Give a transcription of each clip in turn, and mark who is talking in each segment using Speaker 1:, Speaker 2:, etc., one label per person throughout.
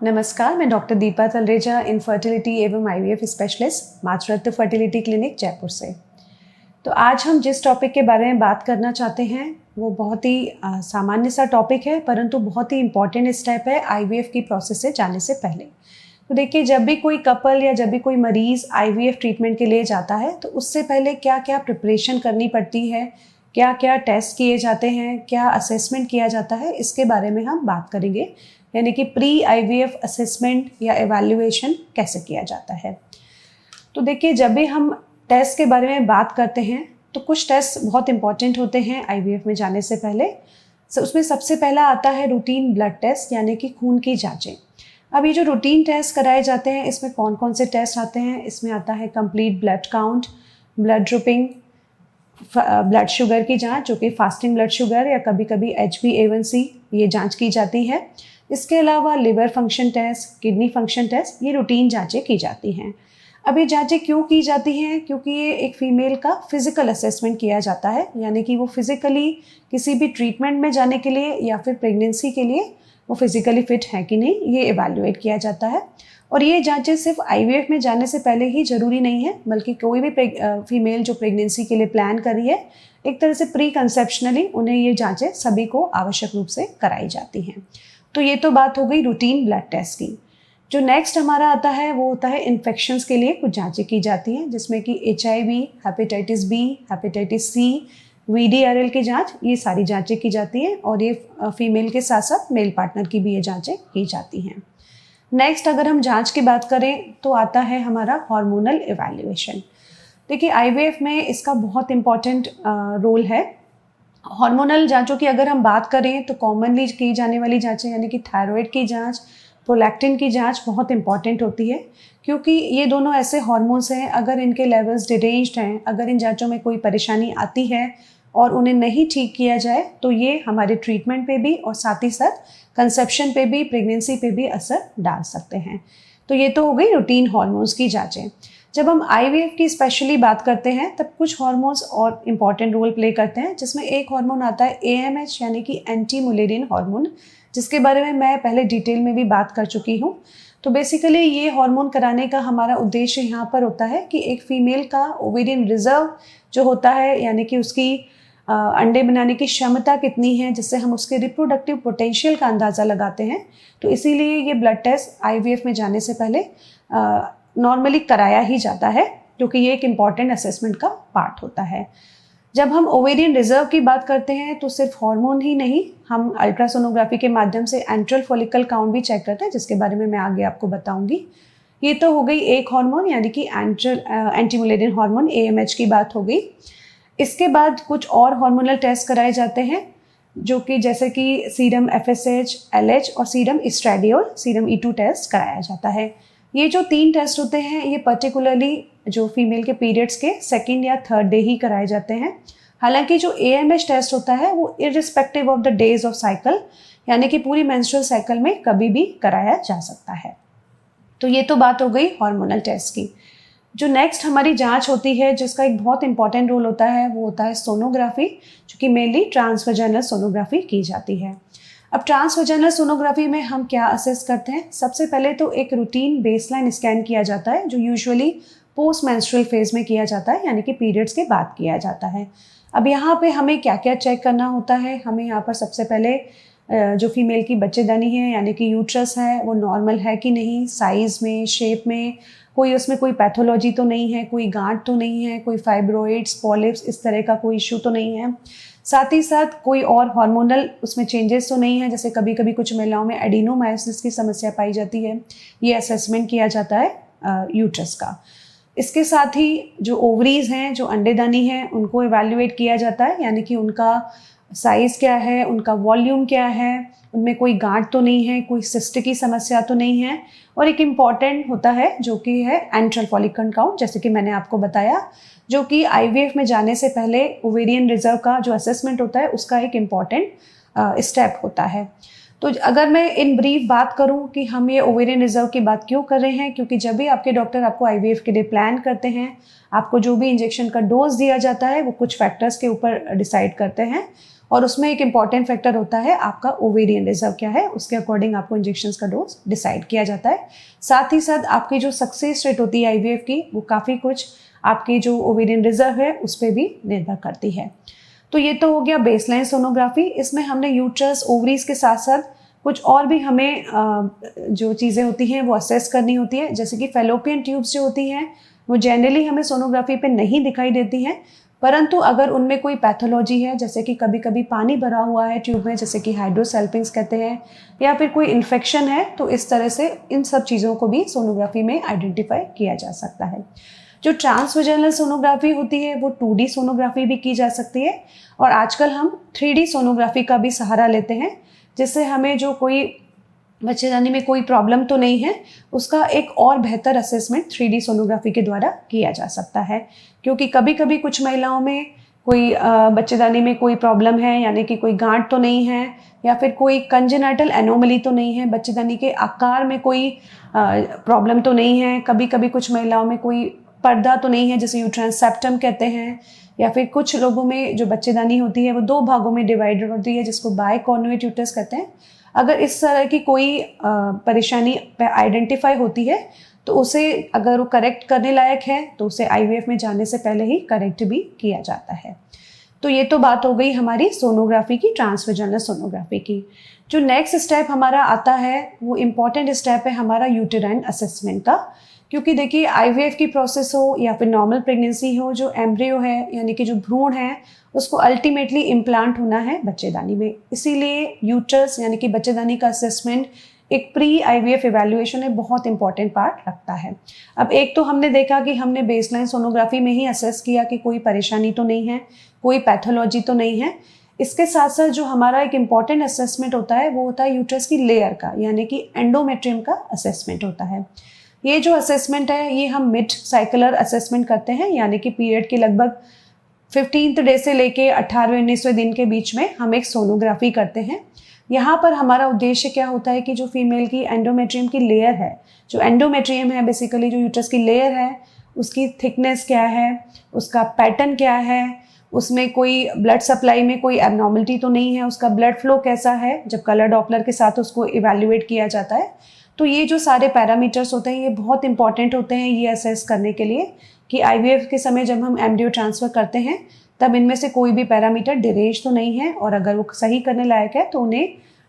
Speaker 1: नमस्कार, मैं doctor Deepa Talreja, infertility एवं आईवीएफ स्पेशलिस्ट, मातृत्व फर्टिलिटी क्लिनिक जयपुर से। तो आज हम जिस टॉपिक के बारे में बात करना चाहते हैं वो बहुत ही सामान्य सा टॉपिक है, परंतु बहुत ही इम्पॉर्टेंट स्टेप है आईवीएफ की प्रोसेस से जाने से पहले। तो देखिए, जब भी कोई कपल या जब भी कोई मरीज़ आईवीएफ ट्रीटमेंट के लिए जाता है तो उससे पहले क्या क्या प्रिपरेशन करनी पड़ती है, क्या क्या टेस्ट किए जाते हैं, क्या असेसमेंट किया जाता है, इसके बारे में हम बात करेंगे। यानी कि प्री आईवीएफ असेसमेंट या एवैल्यूएशन कैसे किया जाता है। तो देखिए, जब भी हम टेस्ट के बारे में बात करते हैं तो कुछ टेस्ट बहुत इंपॉर्टेंट होते हैं आईवीएफ में जाने से पहले। उसमें सबसे पहला आता है रूटीन ब्लड टेस्ट, यानी कि खून की जांचें। अब ये जो रूटीन टेस्ट कराए जाते हैं इसमें कौन कौन से टेस्ट आते हैं, इसमें आता है complete blood count, blood grouping, blood sugar की जांच जो कि फास्टिंग ब्लड शुगर या कभी कभी HbA1c ये जांच की जाती है। इसके अलावा liver function test, kidney function test, ये रूटीन जांचें की जाती हैं। अब ये जांचें क्यों की जाती हैं? क्योंकि ये एक फ़ीमेल का फिज़िकल असेसमेंट किया जाता है, यानी कि वो फिज़िकली किसी भी ट्रीटमेंट में जाने के लिए या फिर प्रेगनेंसी के लिए वो फिज़िकली फिट है कि नहीं, ये एवैल्यूएट किया जाता है। और ये जांचें सिर्फ आईवीएफ में जाने से पहले ही ज़रूरी नहीं है, बल्कि कोई भी फीमेल जो प्रेगनेंसी के लिए प्लान कर रही है, एक तरह से प्री कंसेप्शनली उन्हें ये जांचें सभी को आवश्यक रूप से कराई जाती हैं। तो ये तो बात हो गई रूटीन ब्लड टेस्ट की। जो नेक्स्ट हमारा आता है वो होता है इन्फेक्शंस के लिए कुछ जांचें की जाती हैं, जिसमें कि HIV, hepatitis B, hepatitis C, VDRL की जांच, ये सारी जांचें की जाती हैं। और ये फीमेल के साथ साथ मेल पार्टनर की भी ये जांचें की जाती हैं। नेक्स्ट अगर हम जांच की बात करें तो आता है हमारा हार्मोनल एवैल्यूएशन। देखिए, आईवीएफ में इसका बहुत इम्पॉर्टेंट रोल है। हार्मोनल जांचों की अगर हम बात करें तो कॉमनली की जाने वाली जांचें यानी कि थायराइड की जांच, प्रोलैक्टिन की जांच बहुत इंपॉर्टेंट होती है, क्योंकि ये दोनों ऐसे हार्मोन्स हैं, अगर इनके लेवल्स डिरेंज्ड हैं, अगर इन जांचों में कोई परेशानी आती है और उन्हें नहीं ठीक किया जाए तो ये हमारे ट्रीटमेंट पे भी और साथ ही साथ कंसेप्शन पे भी, प्रेगनेंसी पे भी असर डाल सकते हैं। तो ये तो हो गई रूटीन हार्मोन्स की जांचें। जब हम आईवीएफ की स्पेशली बात करते हैं तब कुछ हार्मोन्स और इम्पॉर्टेंट रोल प्ले करते हैं, जिसमें एक हार्मोन आता है AMH यानी कि एंटी मुलेरियन हार्मोन, जिसके बारे में मैं पहले डिटेल में भी बात कर चुकी हूँ। तो बेसिकली ये हार्मोन कराने का हमारा उद्देश्य यहाँ पर होता है कि एक फ़ीमेल का ओवेरियन रिजर्व जो होता है, यानी कि उसकी अंडे बनाने की क्षमता कितनी है, जिससे हम उसके रिप्रोडक्टिव पोटेंशियल का अंदाज़ा लगाते हैं। तो इसीलिए ये ब्लड टेस्ट आईवीएफ में जाने से पहले नॉर्मली कराया ही जाता है, क्योंकि ये एक इम्पॉर्टेंट असेसमेंट का पार्ट होता है। जब हम ओवेरियन रिजर्व की बात करते हैं तो सिर्फ हार्मोन ही नहीं, हम अल्ट्रासोनोग्राफी के माध्यम से एंट्रल फॉलिकल काउंट भी चेक करते हैं, जिसके बारे में मैं आगे आपको बताऊंगी। ये तो हो गई एक हार्मोन यानी कि एंटी मुलेरियन हार्मोन AMH की बात हो गई। इसके बाद कुछ और हार्मोनल टेस्ट कराए जाते हैं, जो कि जैसे कि सीरम FSH, LH और सीरम एस्ट्रेडियोल, सीरम E2 टेस्ट कराया जाता है। ये जो 3 टेस्ट होते हैं ये पर्टिकुलरली जो फीमेल के पीरियड्स के सेकंड या थर्ड डे ही कराए जाते हैं। हालांकि जो AMH टेस्ट होता है वो irrespective of the days of cycle, यानी कि पूरी मेंस्ट्रुअल साइकिल में कभी भी कराया जा सकता है। तो ये तो बात हो गई हार्मोनल टेस्ट की। जो नेक्स्ट हमारी जांच होती है, जिसका एक बहुत इंपॉर्टेंट रोल होता है, वो होता है सोनोग्राफी, जो कि मेनली ट्रांसवेजाइनल सोनोग्राफी की जाती है। अब ट्रांसवेजाइनल सोनोग्राफी में हम क्या असेस करते हैं? सबसे पहले तो एक रूटीन बेसलाइन स्कैन किया जाता है, जो यूजुअली पोस्ट मेंस्ट्रुअल फेज में किया जाता है, यानी कि पीरियड्स के बाद किया जाता है। अब यहाँ पे हमें क्या क्या चेक करना होता है? हमें यहाँ पर सबसे पहले जो फीमेल की बच्चेदानी है यानी कि यूट्रस है वो नॉर्मल है कि नहीं, साइज़ में, शेप में, कोई उसमें कोई पैथोलॉजी तो नहीं है, कोई गांठ तो नहीं है, कोई फाइब्रोइड्स, पॉलिप्स, इस तरह का कोई इशू तो नहीं है। साथ ही साथ कोई और हार्मोनल उसमें चेंजेस तो नहीं है, जैसे कभी कभी कुछ महिलाओं में एडिनोमायोसिस की समस्या पाई जाती है। ये असेसमेंट किया जाता है यूट्रस का। इसके साथ ही जो ओवरीज हैं, जो अंडेदानी हैं, उनको इवैल्यूएट किया जाता है, यानी कि उनका साइज़ क्या है, उनका वॉल्यूम क्या है, उनमें कोई गांठ तो नहीं है, कोई सिस्ट की समस्या तो नहीं है। और एक इम्पॉर्टेंट होता है जो कि है एंट्रल फॉलिकल काउंट, जैसे कि मैंने आपको बताया, जो कि आईवीएफ में जाने से पहले ओवेरियन रिजर्व का जो असेसमेंट होता है उसका एक इम्पॉर्टेंट स्टेप होता है। तो अगर मैं इन ब्रीफ बात करूं कि हम ये ओवेरियन रिजर्व की बात क्यों कर रहे हैं, क्योंकि जब भी आपके डॉक्टर आपको आईवीएफ के लिए प्लान करते हैं, आपको जो भी इंजेक्शन का डोज दिया जाता है वो कुछ फैक्टर्स के ऊपर डिसाइड करते हैं। और उसमें एक इम्पॉर्टेंट फैक्टर होता है आपका ओवेरियन रिजर्व क्या है, उसके अकॉर्डिंग आपको इंजेक्शंस का डोज डिसाइड किया जाता है। साथ ही साथ आपकी जो सक्सेस रेट होती है आईवीएफ की, वो काफ़ी कुछ आपकी जो ओवेरियन रिजर्व है उस पर भी निर्भर करती है। तो ये तो हो गया बेसलाइन सोनोग्राफी। इसमें हमने यूट्रस, ओवरीज के साथ साथ कुछ और भी हमें जो चीज़ें होती हैं वो असेस करनी होती है, जैसे कि फेलोपियन ट्यूब्स जो होती हैं वो जनरली हमें सोनोग्राफी पे नहीं दिखाई देती हैं, परंतु अगर उनमें कोई पैथोलॉजी है, जैसे कि कभी कभी पानी भरा हुआ है ट्यूब में, जैसे कि हाइड्रोसेल्पिंग्स कहते हैं, या फिर कोई इन्फेक्शन है, तो इस तरह से इन सब चीज़ों को भी सोनोग्राफी में आइडेंटिफाई किया जा सकता है। जो ट्रांसवेजाइनल सोनोग्राफी होती है वो 2D सोनोग्राफी भी की जा सकती है, और आजकल हम 3D सोनोग्राफी का भी सहारा लेते हैं, जिससे हमें जो कोई बच्चेदानी में कोई प्रॉब्लम तो नहीं है उसका एक और बेहतर असेसमेंट 3D सोनोग्राफी के द्वारा किया जा सकता है। क्योंकि कभी कभी कुछ महिलाओं में कोई बच्चेदानी में कोई प्रॉब्लम है, यानी कि कोई गांठ तो नहीं है, या फिर कोई कंजेनाइटल एनोमली तो नहीं है, बच्चेदानी के आकार में कोई प्रॉब्लम तो नहीं है, कभी कभी कुछ महिलाओं में कोई पर्दा तो नहीं है जिसे यूट्राइन सेप्टम कहते हैं, या फिर कुछ लोगों में जो बच्चेदानी होती है वो 2 भागों में डिवाइडेड होती है जिसको बाइकॉन्वेट यूट्रस कहते हैं। अगर इस तरह की कोई परेशानी आइडेंटिफाई होती है तो उसे, अगर वो करेक्ट करने लायक है, तो उसे आईवीएफ में जाने से पहले ही करेक्ट भी किया जाता है। तो ये तो बात हो गई हमारी सोनोग्राफी की, ट्रांसवेजाइनल सोनोग्राफी की। जो नेक्स्ट स्टेप हमारा आता है वो इम्पॉर्टेंट स्टेप है हमारा यूटेराइन असेसमेंट का। क्योंकि देखिए आईवीएफ की प्रोसेस हो या फिर नॉर्मल प्रेगनेंसी हो, जो एम्ब्रियो है यानी कि जो भ्रूण है उसको अल्टीमेटली इम्प्लांट होना है बच्चेदानी में। इसीलिए यूट्रस यानी कि बच्चेदानी का असेसमेंट एक प्री आईवीएफ इवैल्यूएशन में बहुत इंपॉर्टेंट पार्ट रखता है। अब एक तो हमने देखा कि हमने बेसलाइन सोनोग्राफी में ही असेस किया कि कोई परेशानी तो नहीं है, कोई पैथोलॉजी तो नहीं है। इसके साथ साथ जो हमारा एक इम्पॉर्टेंट असेसमेंट होता है वो होता है यूट्रस की लेयर का, यानी कि एंडोमेट्रियम का असेसमेंट होता है। ये जो असेसमेंट है ये हम मिड साइकुलर असेसमेंट करते हैं, यानी कि पीरियड के लगभग 15th डे से लेके 18वें-19वें दिन के बीच में हम एक सोनोग्राफी करते हैं। यहाँ पर हमारा उद्देश्य क्या होता है कि जो फीमेल की एंडोमेट्रियम की लेयर है, जो एंडोमेट्रियम है बेसिकली जो यूट्रस की लेयर है, उसकी थिकनेस क्या है, उसका पैटर्न क्या है, उसमें कोई ब्लड सप्लाई में कोई एबनॉर्मलिटी तो नहीं है, उसका ब्लड फ्लो कैसा है, जब कलर डॉपलर के साथ उसको इवैल्यूएट किया जाता है। तो ये जो सारे पैरामीटर्स होते हैं ये बहुत इंपॉर्टेंट होते हैं ये असेस करने के लिए कि आईवीएफ के समय जब हम एम्ब्रियो ट्रांसफ़र करते हैं तब इनमें से कोई भी पैरामीटर डिरेज तो नहीं है, और अगर वो सही करने लायक है तो उन्हें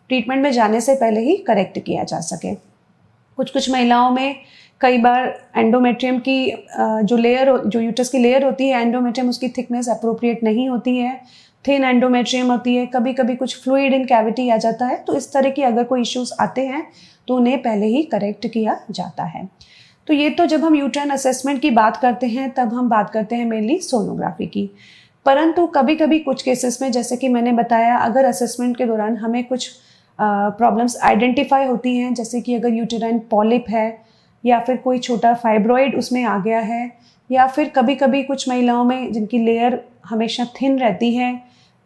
Speaker 1: ट्रीटमेंट में जाने से पहले ही करेक्ट किया जा सके। कुछ महिलाओं में कई बार एंडोमेट्रियम की जो लेयर, जो यूट्रस की लेयर होती है एंडोमेट्रियम, उसकी थिकनेस अप्रोप्रिएट नहीं होती है, थिन एंडोमेट्रियम होती है, कभी कभी कुछ फ्लूइड इन कैविटी आ जाता है। तो इस तरह की अगर कोई इश्यूज आते हैं तो उन्हें पहले ही करेक्ट किया जाता है। तो ये तो जब हम यूट्राइन असेसमेंट की बात करते हैं तब हम बात करते हैं मेनली सोनोग्राफी की। परंतु कभी कभी कुछ केसेस में, जैसे कि मैंने बताया, अगर असेसमेंट के दौरान हमें कुछ प्रॉब्लम्स आइडेंटिफाई होती हैं, जैसे कि अगर यूटेराइन पॉलिप है या फिर कोई छोटा फाइब्रॉइड उसमें आ गया है, या फिर कभी कभी कुछ महिलाओं में जिनकी लेयर हमेशा थिन रहती है,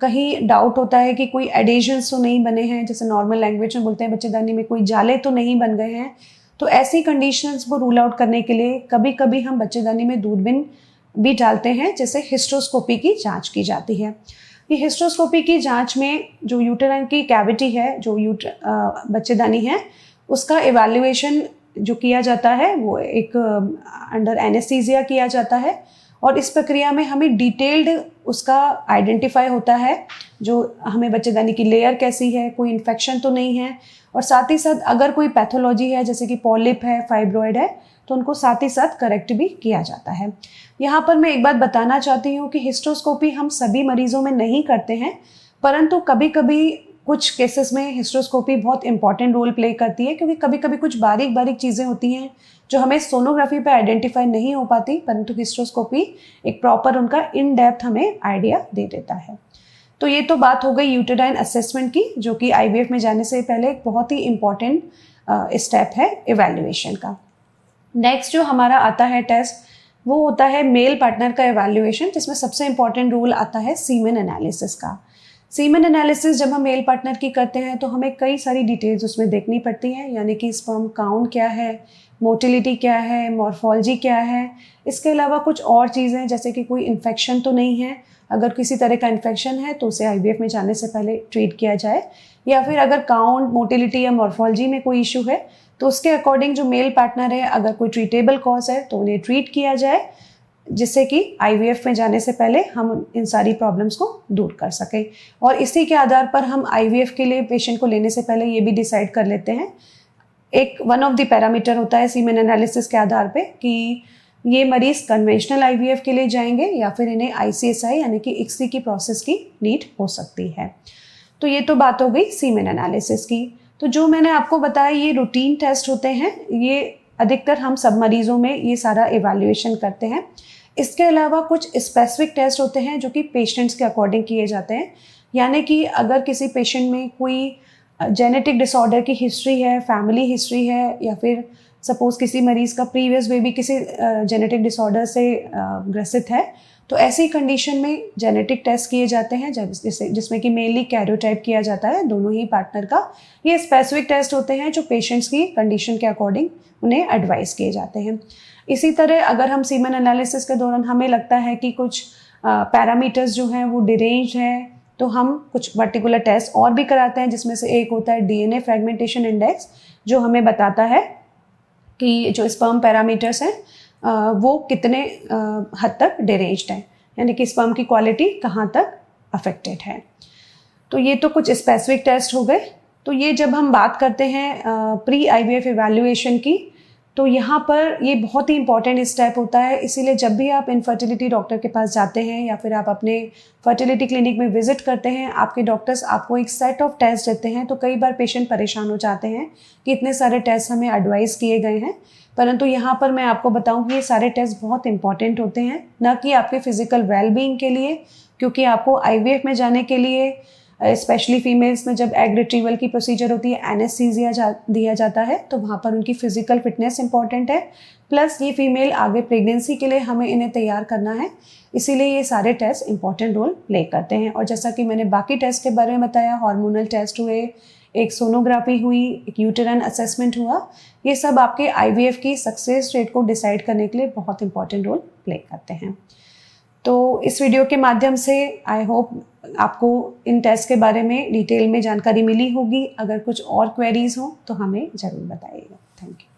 Speaker 1: कहीं डाउट होता है कि कोई एडेशंस तो नहीं बने हैं, जैसे नॉर्मल लैंग्वेज में बोलते हैं बच्चेदानी में कोई जाले तो नहीं बन गए हैं, तो ऐसी कंडीशंस को रूल आउट करने के लिए कभी कभी हम बच्चेदानी में दूरबीन भी डालते हैं, जैसे हिस्ट्रोस्कोपी की जांच की जाती है। ये हिस्ट्रोस्कोपी की जांच में जो यूटेराइन की कैविटी है, जो बच्चेदानी है, उसका इवैल्यूएशन जो किया जाता है वो एक अंडर एनेस्थीसिया किया जाता है, और इस प्रक्रिया में हमें डिटेल्ड उसका आइडेंटिफाई होता है जो हमें बच्चेदानी की लेयर कैसी है, कोई इन्फेक्शन तो नहीं है, और साथ ही साथ अगर कोई पैथोलॉजी है जैसे कि पॉलिप है, फाइब्रॉइड है, तो उनको साथ ही साथ करेक्ट भी किया जाता है। यहाँ पर मैं एक बात बताना चाहती हूँ कि हिस्ट्रोस्कोपी हम सभी मरीजों में नहीं करते हैं, परंतु कभी कभी कुछ केसेस में हिस्ट्रोस्कोपी बहुत इंपॉर्टेंट रोल प्ले करती है, क्योंकि कभी कभी कुछ बारीक बारीक चीज़ें होती हैं जो हमें सोनोग्राफी पे आइडेंटिफाई नहीं हो पाती, परंतु हिस्ट्रोस्कोपी एक प्रॉपर उनका इन डेप्थ हमें आइडिया दे देता है। तो ये तो बात हो गई यूटेराइन असेसमेंट की, जो कि आईवीएफ में जाने से पहले एक बहुत ही इम्पॉर्टेंट स्टेप है इवैल्यूएशन का। नेक्स्ट जो हमारा आता है टेस्ट वो होता है मेल पार्टनर का इवैल्यूएशन, जिसमें सबसे इम्पॉर्टेंट रोल आता है सीमेन एनालिसिस का। सीमेन एनालिसिस जब हम मेल पार्टनर की करते हैं तो हमें कई सारी डिटेल्स उसमें देखनी पड़ती हैं, यानी कि स्पर्म काउंट क्या है, मोटिलिटी क्या है, मॉर्फोलॉजी क्या है, इसके अलावा कुछ और चीज़ें जैसे कि कोई इन्फेक्शन तो नहीं है। अगर किसी तरह का इन्फेक्शन है तो उसे आईवीएफ में जाने से पहले ट्रीट किया जाए, या फिर अगर काउंट, मोटिलिटी या मॉर्फोलॉजी में कोई इशू है तो उसके अकॉर्डिंग जो मेल पार्टनर है, अगर कोई ट्रीटेबल कॉज है तो उन्हें ट्रीट किया जाए, जिससे कि आईवीएफ में जाने से पहले हम इन सारी प्रॉब्लम्स को दूर कर सकें। और इसी के आधार पर हम आईवीएफ के लिए पेशेंट को लेने से पहले ये भी डिसाइड कर लेते हैं, एक वन ऑफ द पैरामीटर होता है सीमेन एनालिसिस के आधार पे कि ये मरीज कन्वेंशनल आईवीएफ के लिए जाएंगे या फिर इन्हें आईसीएसआई यानी कि ICSI की प्रोसेस की नीड हो सकती है। तो ये तो बात हो गई सीमेन एनालिसिस की। तो जो मैंने आपको बताया ये रूटीन टेस्ट होते हैं, ये अधिकतर हम सब मरीजों में ये सारा इवैल्यूएशन करते हैं। इसके अलावा कुछ स्पेसिफिक टेस्ट होते हैं जो कि पेशेंट्स के अकॉर्डिंग किए जाते हैं, यानी कि अगर किसी पेशेंट में कोई जेनेटिक डिसऑर्डर की हिस्ट्री है, फैमिली हिस्ट्री है, या फिर सपोज किसी मरीज का प्रीवियस बेबी किसी जेनेटिक डिसऑर्डर से ग्रसित है, तो ऐसी कंडीशन में जेनेटिक टेस्ट किए जाते हैं जिसमें कि मेनली कैरियोटाइप किया जाता है दोनों ही पार्टनर का। ये स्पेसिफिक टेस्ट होते हैं जो पेशेंट्स की कंडीशन के अकॉर्डिंग उन्हें एडवाइस किए जाते हैं। इसी तरह अगर हम सीमेन एनालिसिस के दौरान हमें लगता है कि कुछ पैरामीटर्स जो हैं वो डिरेंज्ड हैं, तो हम कुछ पर्टिकुलर टेस्ट और भी कराते हैं, जिसमें से एक होता है डीएनए फ्रेगमेंटेशन इंडेक्स, जो हमें बताता है कि जो स्पर्म पैरामीटर्स हैं वो कितने हद तक डिरेंज्ड हैं, यानी कि स्पर्म की क्वालिटी कहाँ तक अफेक्टेड है। तो ये तो कुछ स्पेसिफिक टेस्ट हो गए। तो ये जब हम बात करते हैं प्री आईवीएफ इवैल्यूएशन की, तो यहाँ पर ये बहुत ही इंपॉर्टेंट स्टेप होता है। इसीलिए जब भी आप इनफर्टिलिटी डॉक्टर के पास जाते हैं या फिर आप अपने फर्टिलिटी क्लिनिक में विजिट करते हैं, आपके डॉक्टर्स आपको एक सेट ऑफ टेस्ट देते हैं। तो कई बार पेशेंट परेशान हो जाते हैं कि इतने सारे टेस्ट हमें एडवाइस किए गए हैं, परंतु यहाँ पर मैं आपको बताऊँ कि ये सारे टेस्ट बहुत इंपॉर्टेंट होते हैं, न कि आपके फिजिकल वेलबींग के लिए, क्योंकि आपको आईवीएफ में जाने के लिए स्पेशली फीमेल्स में जब एग रिट्रीवल की प्रोसीजर होती है, एनेस्थीसिया दिया जाता है, तो वहाँ पर उनकी फिजिकल फिटनेस इंपॉर्टेंट है। प्लस ये फीमेल आगे प्रेगनेंसी के लिए हमें इन्हें तैयार करना है, इसीलिए ये सारे टेस्ट इंपॉर्टेंट रोल प्ले करते हैं। और जैसा कि मैंने बाकी टेस्ट के बारे में बताया, हार्मोनल टेस्ट हुए, एक सोनोग्राफी हुई, एक यूटेराइन असेसमेंट हुआ, ये सब आपके आईवीएफ की सक्सेस रेट को डिसाइड करने के लिए बहुत इंपॉर्टेंट रोल प्ले करते हैं। तो इस वीडियो के माध्यम से आई होप आपको इन टेस्ट के बारे में डिटेल में जानकारी मिली होगी। अगर कुछ और क्वेरीज हो तो हमें ज़रूर बताइएगा। Thank you.